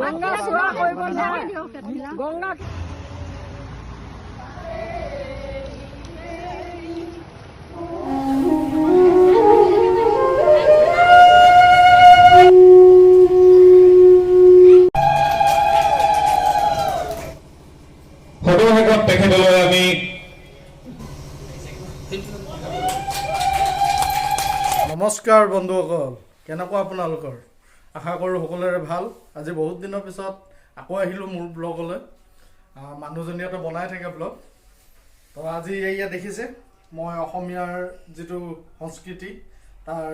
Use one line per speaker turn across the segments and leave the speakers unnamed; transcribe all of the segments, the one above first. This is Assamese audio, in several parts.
গংগা চোৱা কৰিব নহয় গংগা
তেখেতলৈ আমি
নমস্কাৰ বন্ধুসকল, কেনেকুৱা আপোনালোকৰ? আশা কৰোঁ সকলোৰে ভাল। আজি বহুত দিনৰ পিছত আকৌ আহিলোঁ মোৰ ব্লগলৈ। মানুহজনীয়েতো বনাই থাকে ব্লগ, তো আজি এয়া দেখিছে মই অসমীয়াৰ যিটো সংস্কৃতি তাৰ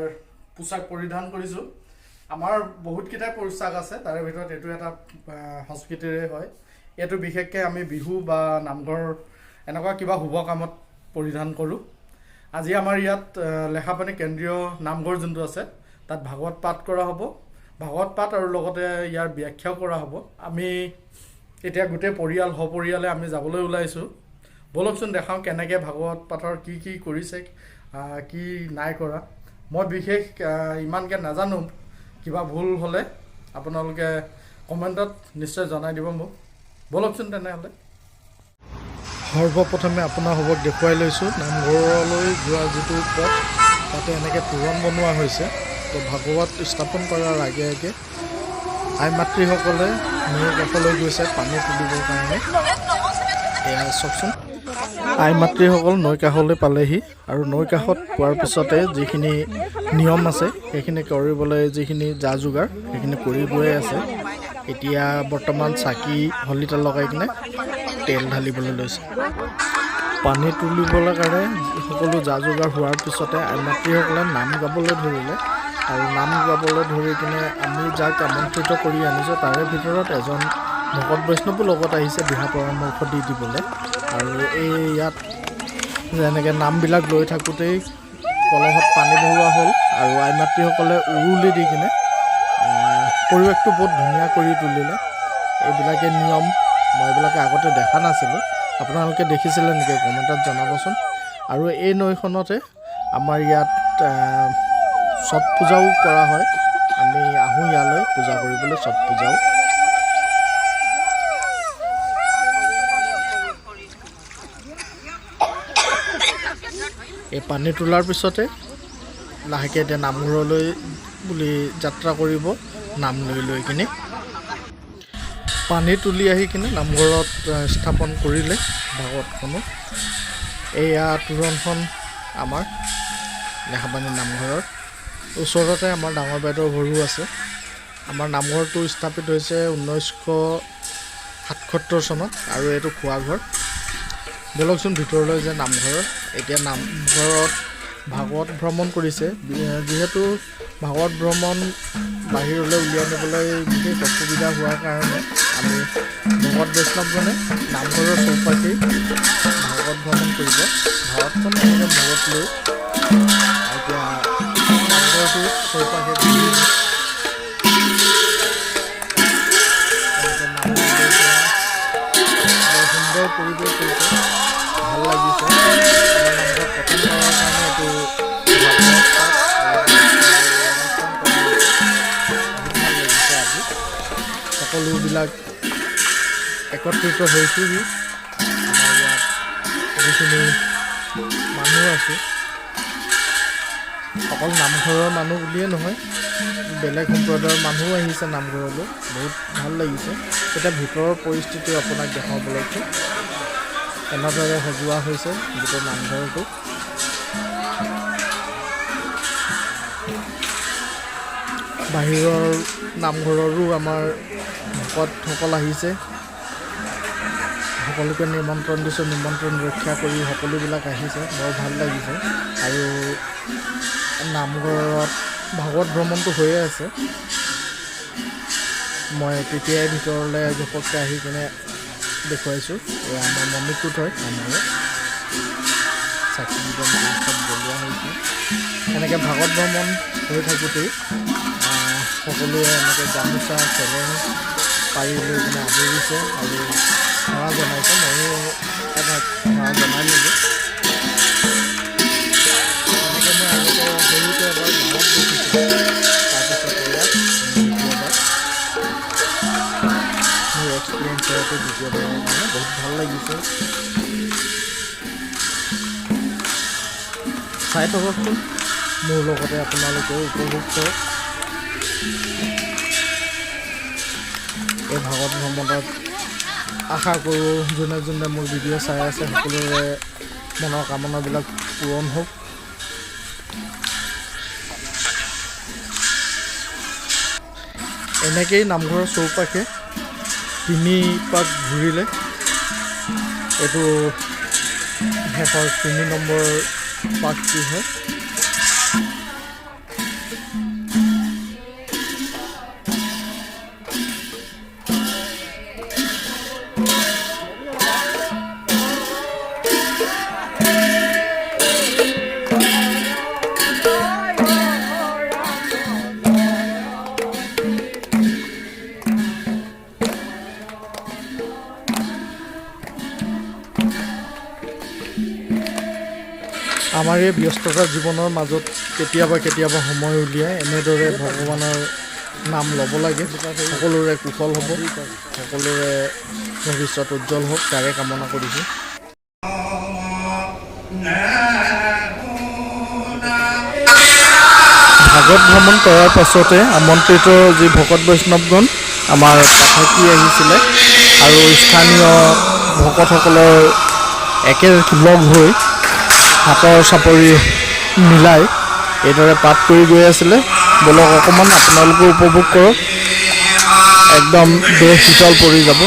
পোচাক পৰিধান কৰিছোঁ। আমাৰ বহুতকেইটাই পোচাক আছে, তাৰে ভিতৰত এইটো এটা সংস্কৃতিৰে হয়। এইটো বিশেষকৈ আমি বিহু বা নামঘৰ এনেকুৱা কিবা শুভ কামত পৰিধান কৰোঁ। আজি আমাৰ ইয়াত লেখাপানী কেন্দ্ৰীয় নামঘৰ যোনটো আছে তাত ভাগৱত পাঠ কৰা হ'ব। ভাগৱত পাঠ আৰু লগতে ইয়াৰ ব্যাখ্যাও কৰা হ'ব। আমি এতিয়া গোটেই পৰিয়াল সপৰিয়ালে আমি যাবলৈ ওলাইছোঁ। ব'লকচোন দেখাওঁ কেনেকৈ ভাগৱত পাঠৰ কি কৰিছে, কি নাই কৰা। মই বিশেষ ইমানকৈ নাজানো, কিবা ভুল হ'লে আপোনালোকে কমেণ্টত নিশ্চয় জনাই দিব মোক। ব'লকচোন তেনেহ'লে। সৰ্বপ্ৰথমে আপোনাসবক দেখুৱাই লৈছোঁ নামঘৰলৈ যোৱা যিটো পথ, তাতে এনেকৈ তোৰণ বনোৱা হৈছে। তো ভাগৱত স্থাপন কৰাৰ আগে আগে আই মাতৃসকলে নৈৰ কাষলৈ গৈছে পানী তুলিবৰ কাৰণে। এয়া চাওকচোন, আই মাতৃসকল নৈ কাষলৈ পালেহি আৰু নৈ কাষত পোৱাৰ পিছতে যিখিনি নিয়ম আছে সেইখিনি কৰিবলৈ যিখিনি যা যোগাৰ সেইখিনি কৰি গৈ আছে। এতিয়া বৰ্তমান চাকি হলিতা লগাই কিনে তেল ঢালিবলৈ লৈছে। পানী তুলিবলৈ কাৰণে সকলো যা যোগাৰ হোৱাৰ পিছতে আই মাতৃসকলে নাম গাবলৈ ধৰিলে আৰু নাম গাবলৈ ধৰি কিনে আমি যাক আমন্ত্ৰিত কৰি আনিছোঁ তাৰে ভিতৰত এজন ভকত বৈষ্ণৱো লগত আহিছে দিহা পৰামৰ্শ দি দিবলৈ। আৰু এই ইয়াত যেনেকৈ নামবিলাক লৈ থাকোঁতেই কলহত পানী ভৰোৱা হ'ল আৰু আই মাতৃসকলে উৰুলি দি কিনে পৰিৱেশটো বহুত ধুনীয়া কৰি তুলিলে। এইবিলাকে নিয়ম, মই এইবিলাকে আগতে দেখা নাছিলোঁ। আপোনালোকে দেখিছিলে নেকি কমেণ্টত জনাবচোন। আৰু এই নৈখনতে আমাৰ ইয়াত ছট পূজাও কৰা হয়। আমি আহোঁ ইয়ালৈ পূজা কৰিবলৈ, ছট পূজাও। এই পানী তোলাৰ পিছতে লাহেকৈ এতিয়া নামঘৰলৈ বুলি যাত্ৰা কৰিব, নাম লৈ কিনে। পানী তুলি আহি কিনে নামঘৰত স্থাপন কৰিলে ভাগৱতখনো। এয়া তোৰণখন আমাৰ লেখাপানী নামঘৰৰ ওচৰতে আমাৰ ডাঙৰ বাইদেউৰ ঘৰো আছে। আমাৰ নামঘৰটো স্থাপিত হৈছে 1977 চনত আৰু এইটো খোৱাঘৰ। ব'লকচোন ভিতৰলৈ যে নামঘৰৰ। এতিয়া নামঘৰত ভাগৱত ভ্ৰমণ কৰিছে। যিহেতু ভাগৱত ভ্ৰমণ বাহিৰলৈ উলিয়াই নিবলৈ বিশেষ অসুবিধা হোৱাৰ কাৰণে আমি ভকত বৈষ্ণৱজনে নামঘৰৰ চৌপাশে ভাগৱত ভ্ৰমণ কৰিব। ভাগৱতখন এনেকৈ মূৰত লৈ এতিয়া নামঘৰটো চৌপাশে বৰ সুন্দৰ পৰিৱেশ হৈছে, ভাল লাগিছে। প্ৰথমবাৰৰ কাৰণে এইটো সকলোবিলাক একত্ৰিত হৈছোঁহি। আমাৰ ইয়াত যিখিনি মানুহ আছে অকল নামঘৰৰ মানুহ বুলিয়ে নহয়, বেলেগ সম্প্ৰদায়ৰ মানুহো আহিছে নামঘৰলৈ। বহুত ভাল লাগিছে। এতিয়া ভিতৰৰ পৰিস্থিতি আপোনাক দেখাবলৈকে এনেদৰে সজোৱা হৈছে গোটেই নামঘৰটো। বাহিৰৰ নামঘৰৰো আমাৰ ভকতসকল আহিছে। সকলোকে নিমন্ত্ৰণ দিছোঁ, নিমন্ত্ৰণ ৰক্ষা কৰি সকলোবিলাক আহিছে। বৰ ভাল লাগিছে। আৰু নামঘৰত ভাগৱত ভ্ৰমণটো হৈয়ে আছে। মই তেতিয়াই ভিতৰলৈ ঘপককৈ আহি কিনে দেখুৱাইছোঁ। এয়া আমাৰ মণিকূট হয় নামঘৰত, চাকি চব জ্বলোৱা হৈছে। এনেকৈ ভাগৱত ভ্ৰমণ হৈ থাকোঁতেই সকলোৱে এনেকৈ গামোচা চেলেং পাৰি লৈ কিনে আদৰিছে আৰু সেৱা জনাইছে। ময়ো এটা সেৱা জনাই ল'লোঁ। এনেকৈ মই আগতে সৰুতে এবাৰ গাঁৱত দেখিছোঁ। চাই থাককচোন মোৰ লগতে আপোনালোকেও উপভোগ কৰক এই ভাগৱত ভ্ৰমণত আশা কৰোঁ যোনে যোনে মোৰ ভিডিঅ' চাই আছে সকলোৰে মনৰ কামনাবিলাক পূৰণ হওক এনেকেই নামঘৰৰ চৌপাশে 3 পাক ঘূৰিলে এইটো শেষৰ 3 নম্বৰ পাকটো হয় আমাৰ এই ব্যস্ততা জীৱনৰ মাজত কেতিয়াবা সময় উলিয়াই এনেদৰে ভগৱানৰ নাম ল'ব লাগে সকলোৰে কুশল হ'ব সকলোৰে ভৱিষ্যত উজ্জ্বল হওক তাৰে কামনা কৰিছোঁ ভাগৱত ভ্ৰমণ কৰাৰ পাছতে আমন্ত্ৰিত যি ভকত বৈষ্ণৱগণ আমাৰ পাঠকী আহিছিলে আৰু স্থানীয় ভকতসকলৰ একেলগ হৈ হাতৰ চাপৰি মিলাই এইদৰে পাঠ কৰি গৈ আছিলে বলক অকণমান আপোনালোকে উপভোগ কৰক একদম দেহ শীতল পৰি যাব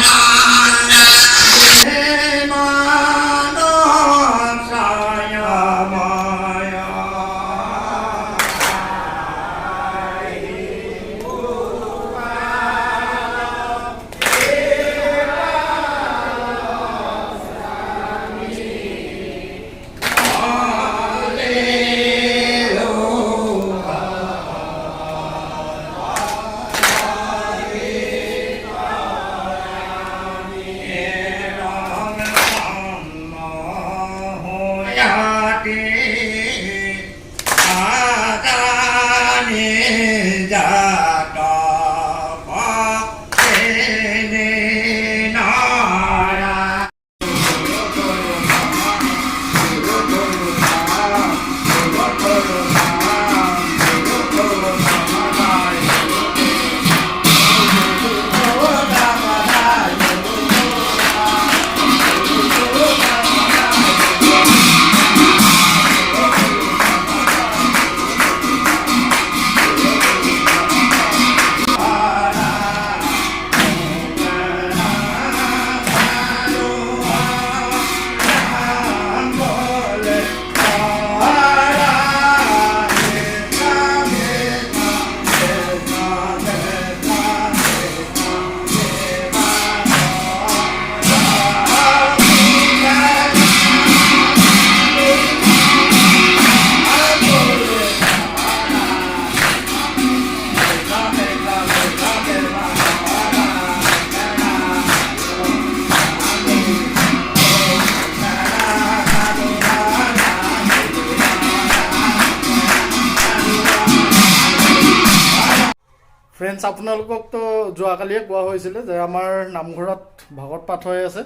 ফ্ৰেণ্ডছ আপোনালোককতো যোৱাকালিয়ে কোৱা হৈছিলে যে আমাৰ নামঘৰত ভাগৱত পাঠ হৈ আছে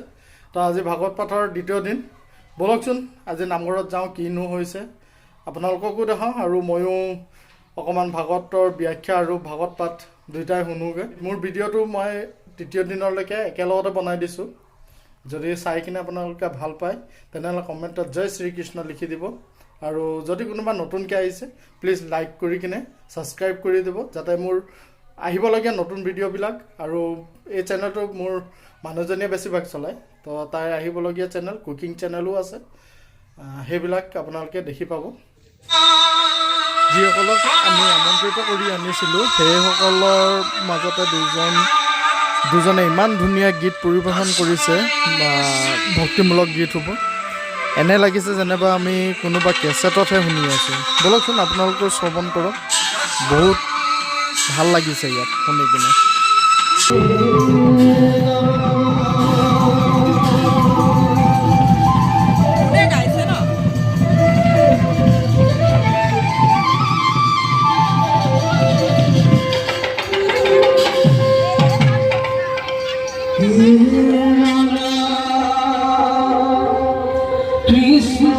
তো আজি ভাগৱত পাঠৰ দ্বিতীয় দিন বলকচোন আজি নামঘৰত যাওঁ কিনো হৈছে আপোনালোককো দেখাওঁ আৰু ময়ো অকণমান ভাগৱতৰ ব্যাখ্যা আৰু ভাগৱত পাঠ দুয়োটাই শুনোগৈ মোৰ ভিডিঅ'টো মই তৃতীয় দিনলৈকে একেলগতে বনাই দিছোঁ যদি চাই কিনে আপোনালোকে ভাল পায় তেনেহ'লে কমেণ্টত জয় শ্ৰীকৃষ্ণ লিখি দিব আৰু যদি কোনোবা নতুনকৈ আহিছে প্লিজ লাইক কৰি কিনে ছাবস্ক্ৰাইব কৰি দিব যাতে মোৰ আহিবলগীয়া নতুন ভিডিঅ'বিলাক আৰু এই চেনেলটো মোৰ মানুহজনীয়ে বেছিভাগ চলায় তো তাই আহিবলগীয়া চেনেল কুকিং চেনেলো আছে সেইবিলাক আপোনালোকে দেখি পাব যিসকলক আমি আমন্ত্ৰিত কৰি আনিছিলোঁ সেইসকলৰ মাজতে দুজনে ইমান ধুনীয়া গীত পৰিৱেশন কৰিছে ভক্তিমূলক গীত হ'ব এনে লাগিছে যেনিবা আমি কোনোবা কেছেটতহে শুনি আছোঁ বলকচোন আপোনালোকে শ্ৰৱণ কৰক বহুত ভাল লাগিছে ইয়াত শুনি কিনে
Krishna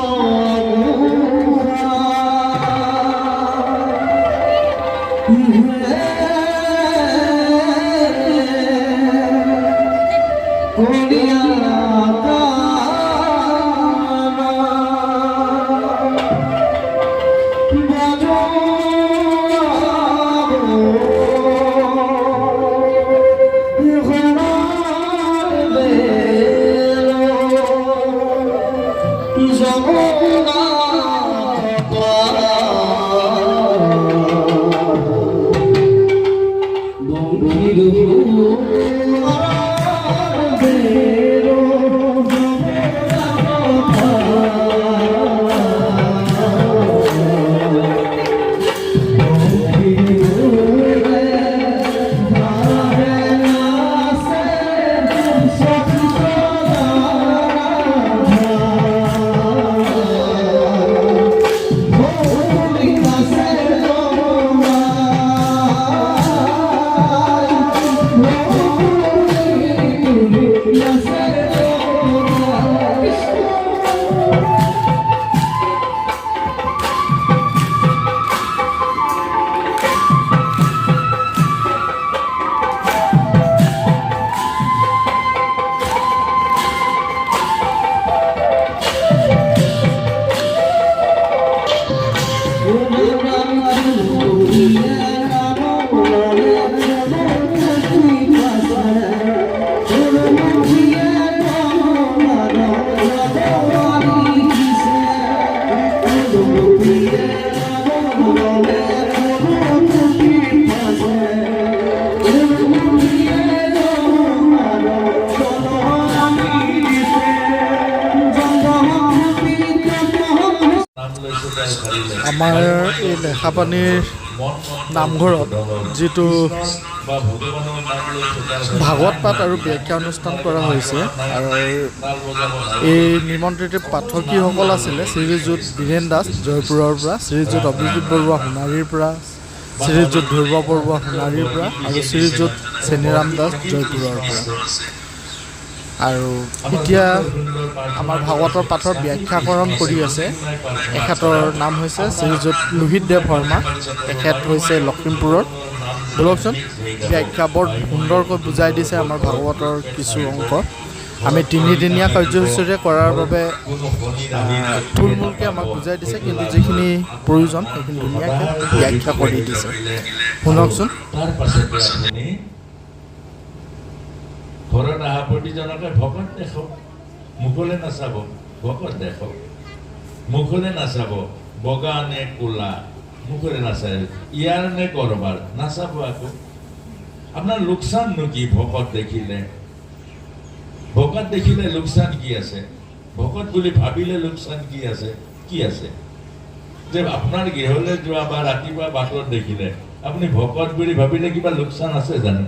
আমাৰ এই লেখাপানীৰ নামঘৰত যিটো ভাগৱত পাঠ আৰু ব্যাখ্যা অনুষ্ঠান কৰা হৈছে আৰু এই নিমন্ত্ৰিত পাঠকীসকল আছিলে শ্ৰীযুত বীৰেন দাস জয়পুৰৰ পৰা, শ্ৰীযুত অভিজিত বৰুৱা সোণাৰীৰ পৰা, শ্ৰীযুত ধ্ৰুৱ বৰুৱা সোণাৰীৰ পৰা আৰু শ্ৰীযুত চেনিৰাম দাস জয়পুৰৰ পৰা। আৰু এতিয়া আমাৰ ভাগৱতৰ পাঠৰ ব্যাখ্যাকৰণ কৰি আছে এখেতৰ নাম হৈছে শ্ৰীযুত লোহিত দেৱ শৰ্মা, তেখেত হৈছে লখিমপুৰৰ। বলকচোন ব্যাখ্যা বৰ সুন্দৰকৈ বুজাই দিছে আমাৰ ভাগৱতৰ কিছু অংশ। আমি তিনিদিনীয়া কাৰ্যসূচীৰে কৰাৰ বাবে থুলমূলকৈ আমাক বুজাই দিছে, কিন্তু যিখিনি প্ৰয়োজন সেইখিনি ধুনীয়াকৈ ব্যাখ্যা কৰি দিছে। শুনকচোন।
ঘৰত অহা প্ৰতিজনকে ভকত দেখক, মুখলৈ নাচাব, ভকত দেখক। মুখলৈ নাচাব, বগা নে ক'লা, মুখলৈ নাচায়, ইয়াৰ নে কৰবাৰ, নাচাব আকৌ। আপোনাৰ লোকচাননো কি ভকত দেখিলে? ভকত দেখিলে লোকচান কি আছে? ভকত বুলি ভাবিলে লোকচান কি আছে? কি আছে? যে আপোনাৰ গৃহলৈ যোৱা বা ৰাতিপুৱা বাটত দেখিলে আপুনি ভকত বুলি ভাবিলে কিবা লোকচান আছে জানো?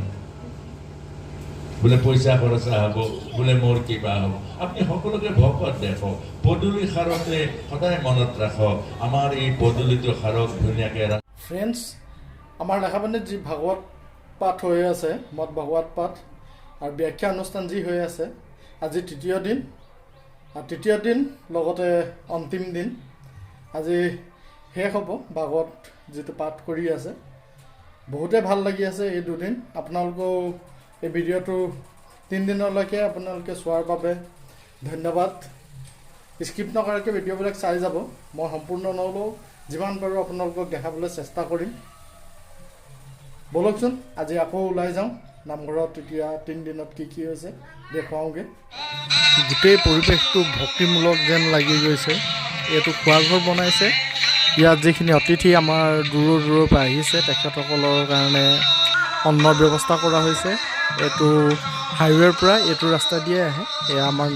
বোলে পইচা খৰচা হ'ব, বোলে মোৰ কিবা হ'ব। আপুনি সকলোকে ভকত দেখক, পদূলি সাৰতে সদায় মনত ৰাখক, আমাৰ এই পদূলিটো সাৰক ধুনীয়াকৈ।
ফ্ৰেণ্ডছ, আমাৰ লেখাপানীত যি ভাগৱত পাঠ হৈ আছে, মদ ভাগৱত পাঠ আৰু ব্যাখ্যা অনুষ্ঠান যি হৈ আছে, আজি তৃতীয় দিন, আৰু তৃতীয় দিন লগতে অন্তিম দিন। আজি শেষ হ'ব ভাগৱত যিটো পাঠ কৰি আছে। বহুতেই ভাল লাগি আছে এই দুদিন। আপোনালোকেও এই ভিডিঅ'টো 3 দিনলৈকে আপোনালোকে চোৱাৰ বাবে ধন্যবাদ। স্কিপ নকৰাকৈ ভিডিঅ'বিলাক চাই যাব। মই সম্পূৰ্ণ নহ'লেও যিমান পাৰোঁ আপোনালোকক দেখাবলৈ চেষ্টা কৰিম। বলকচোন আজি আকৌ ওলাই যাওঁ নামঘৰত। এতিয়া 3 দিনত কি হৈছে দেখুৱাওঁগৈ। গোটেই পৰিৱেশটো ভক্তিমূলক যেন লাগি গৈছে। এইটো খোৱাঘৰ বনাইছে। ইয়াত যিখিনি অতিথি আমাৰ দূৰৰ পৰা আহিছে তেখেতসকলৰ কাৰণে অন্নৰ ব্যৱস্থা কৰা হৈছে। এইটো হাইৱেৰ পৰা এইটো ৰাস্তা দিয়ে আহে। এয়া আমাৰ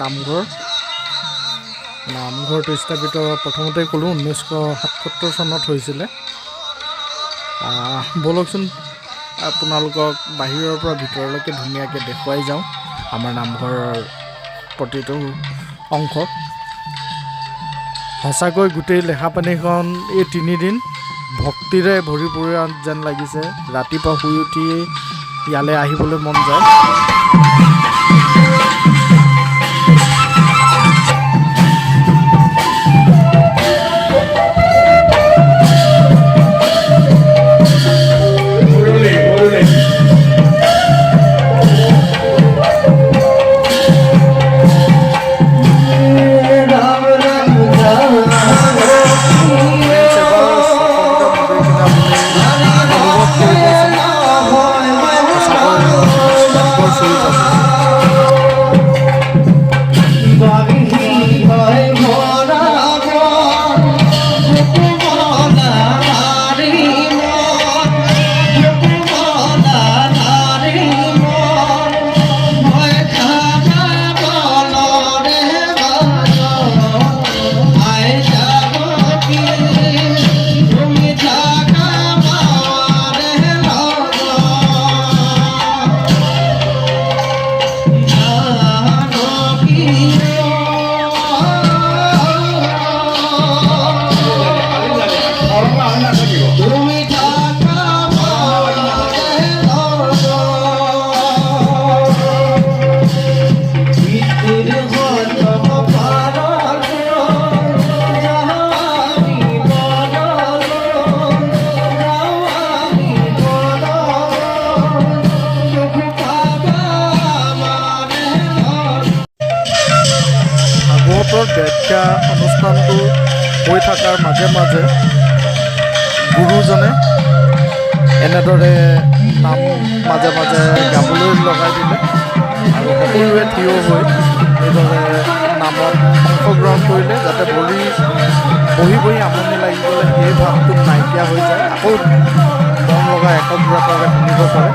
নামঘৰটো স্থাপিত প্ৰথমতে ক'লোঁ 1977 চনত হৈছিলে। বলকচোন আপোনালোকক বাহিৰৰ পৰা ভিতৰলৈকে ধুনীয়াকৈ দেখুৱাই যাওঁ আমাৰ নামঘৰৰ প্ৰতিটো অংশ। সঁচাকৈ গোটেই লেখাপানীখন এই 3 দিন ভক্তিৰে ভৰি পৰি যেন লাগিছে। ৰাতিপুৱা শুই উঠি ইয়ালৈ আহিবলৈ মন যায়। মাজে মাজে গুৰুজনে এনেদৰে নাম মাজে মাজে গাবলৈ লগাই দিলে আৰু সকলোৱে থিয় হৈ এইদৰে নামত অংশগ্ৰহণ কৰিলে যাতে বহি বহি আমনি লাগি গ'লে সেই ভাৱটো নাইকিয়া হৈ যায়, আকৌ মন লগা একগ্ৰতাৰে শুনিব পাৰে।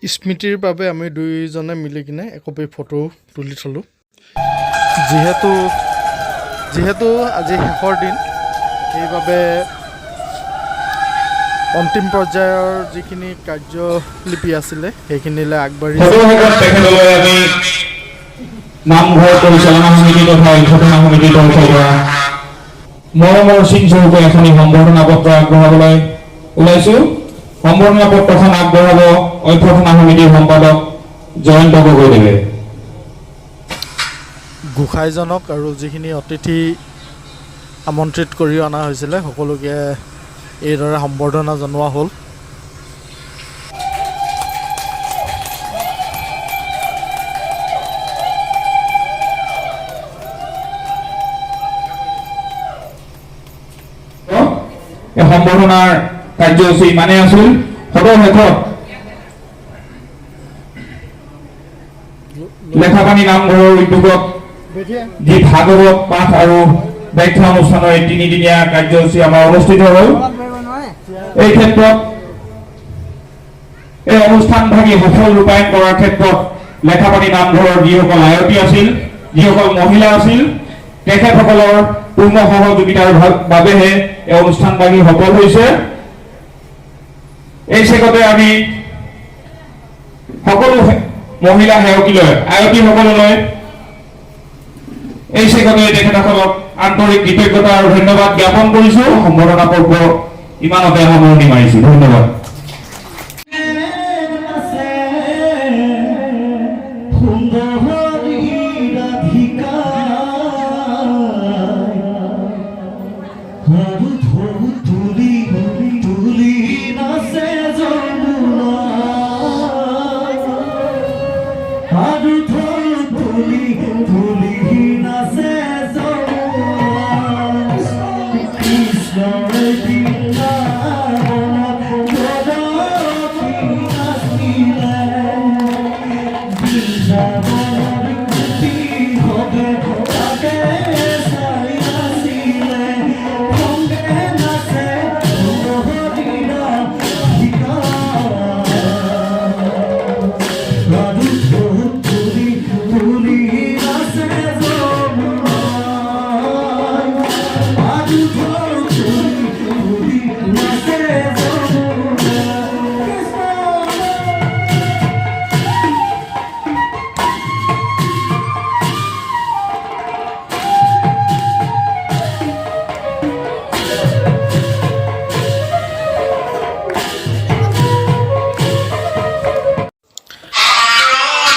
স্মৃতিৰ বাবে আমি দুইজনে মিলি কিনে একপি ফটো তুলি থলোঁ। যিহেতু আজি শেষৰ দিন, সেইবাবে অন্তিম পৰ্যায়ৰ যিখিনি কাৰ্যলিপি আছিলে সেইখিনিলৈ আগবাঢ়ি
আমি নামঘৰ পৰিচালনা সমিতি তথা উদ্ঘাটনা সমিতিৰ তৰফৰ পৰা মৰমৰ চিনস্বৰূপে এখনি সম্বৰ্ধনা পত্ৰ আগবঢ়াবলৈ ওলাইছোঁ। সম্বৰ্ধনা পত্ৰখন আগবঢ়াব অভ্যৰ্থনা সমিতিৰ সম্পাদক জয়ন্ত গগৈদেৱে।
গোসাঁইজনক আৰু যিখিনি অতিথি আমন্ত্ৰিত কৰি অনা হৈছিলে সকলোকে এইদৰে সম্বৰ্ধনা জনোৱা হ'ল।
এই সম্বৰ্ধনাৰ কাৰ্যসূচী ইমানেই আছিল সদশেষত লেখাপানী নামঘৰৰ উদ্যোগত যি ভাগৱত পাঠ আৰু ব্যাখ্যা অনুষ্ঠানৰ এই 3দিনীয়া কাৰ্যসূচী আমাৰ অনুষ্ঠিত হ'ল এই ক্ষেত্ৰত এই অনুষ্ঠানভাগী সফল ৰূপায়ণ কৰাৰ ক্ষেত্ৰত লেখাপানী নামঘৰৰ যিসকল আয়তী আছিল যিসকল মহিলা আছিল তেখেতসকলৰ পূৰ্ণ সহযোগিতাৰ বাবেহে এই অনুষ্ঠানভাগী সফল হৈছে এই চেগতে আমি সকলো মহিলা সেৱকীলৈ আয়তীসকললৈ এই চেগতে তেখেতসকলক আন্তৰিক কৃতজ্ঞতা আৰু ধন্যবাদ জ্ঞাপন কৰিছো সম্বৰ্ধনা পৰ্ব ইমানতে সামৰণি মাৰিছো ধন্যবাদ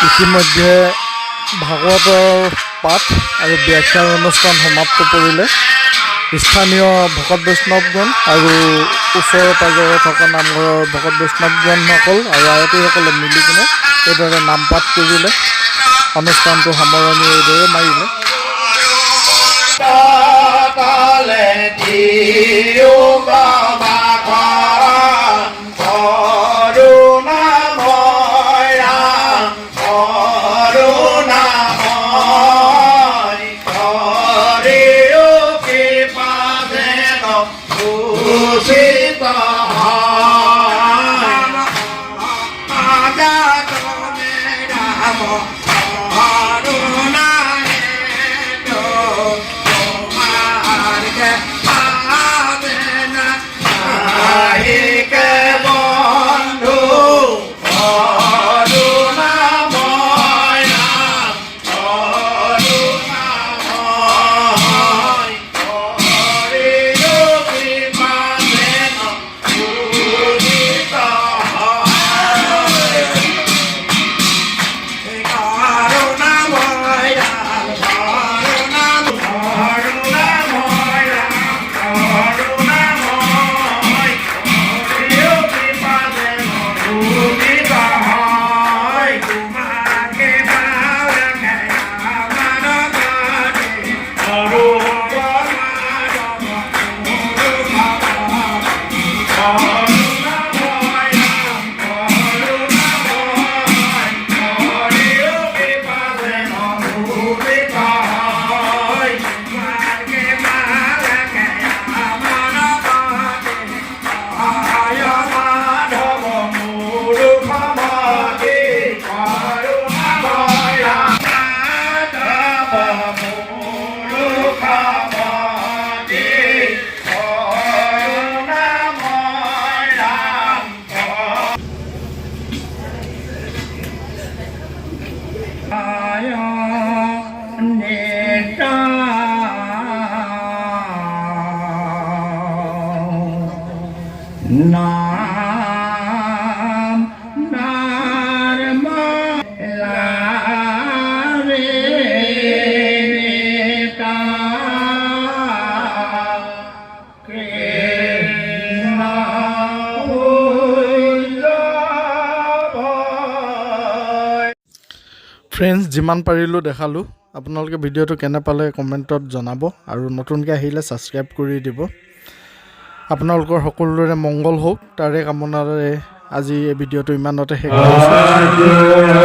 ইতিমধ্যে ভাগৱতৰ পাঠ আৰু ব্যাখ্যাৰ অনুষ্ঠান সমাপ্ত কৰিলে স্থানীয় ভকত বৈষ্ণৱগণ আৰু ওচৰে পাজৰে থকা নামঘৰৰ ভকত বৈষ্ণৱগণসকল আৰু আয়তীসকলে মিলি কিনে এইদৰে নাম পাঠ কৰিলে অনুষ্ঠানটো সামৰণি এইদৰে মাৰিলে ফ্ৰেণ্ডছ যিমান পাৰিলোঁ দেখালোঁ আপোনালোকে ভিডিঅ'টো কেনে পালে কমেণ্টত জনাব আৰু নতুনকৈ আহিলে ছাবস্ক্ৰাইব কৰি দিব আপোনালোকৰ সকলোৰে মংগল হওক তাৰে কামনাৰে আজি এই ভিডিঅ'টো ইমানতে শেষ কৰিছোঁ।